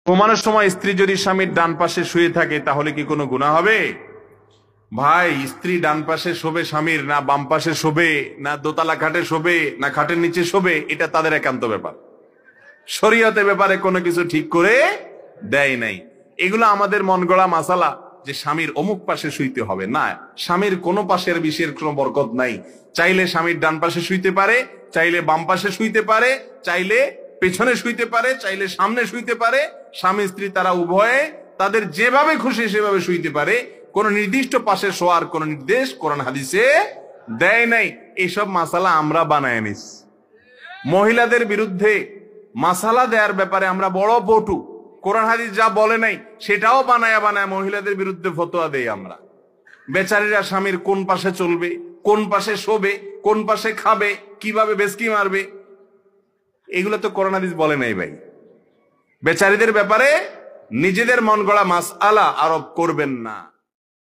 ঘুমানোর সময় স্ত্রী যদি স্বামীর ডান পাশে শুয়ে থাকে তাহলে কি কোনো গুনাহ হবে? ভাই, স্ত্রী ডান পাশে শোবে স্বামীর, না বাম পাশে শোবে, না দোতলা খাটে শোবে, না খাটের নিচে শোবে, এটা তাদের একান্ত ব্যাপার। শরীয়তের ব্যাপারে কোনো কিছু ঠিক করে দেয় নাই। এগুলো আমাদের মন গড়া মাসালা যে স্বামীর অমুক পাশে শুইতে হবে না। স্বামীর কোনো পাশের বিষয়ের কোনো বরকত নাই। চাইলে স্বামীর ডান পাশে শুইতে পারে, চাইলে বাম পাশে শুইতে পারে, চাইলে পেছনে শুইতে পারে, চাইলে সামনে শুইতে পারে। স্বামী স্ত্রী তারা উভয়ে তাদের যেভাবে খুশি সেভাবে শুইতে পারে। কোন নির্দিষ্ট পাশে শোয়ার কোন নির্দেশ কোরআন হাদিসে দেয় নাই। এইসব মাসালা আমরা বানায় নিস। মহিলাদের বিরুদ্ধে মাসালা দেওয়ার ব্যাপারে আমরা বড় পটু। কোরআন হাদিস যা বলে নাই সেটাও বানায় বানায় মহিলাদের বিরুদ্ধে ফতোয়া দেই আমরা। বেচারীরা স্বামীর কোন পাশে চলবে, কোন পাশে শোবে, কোন পাশে খাবে, কিভাবে বেসকি মারবে, এগুলো তো কোরআন হাদিস বলে নাই ভাই। বেচারীদের ব্যাপারে নিজেদের মন গড়া মাসআলা আরোপ করবেন না।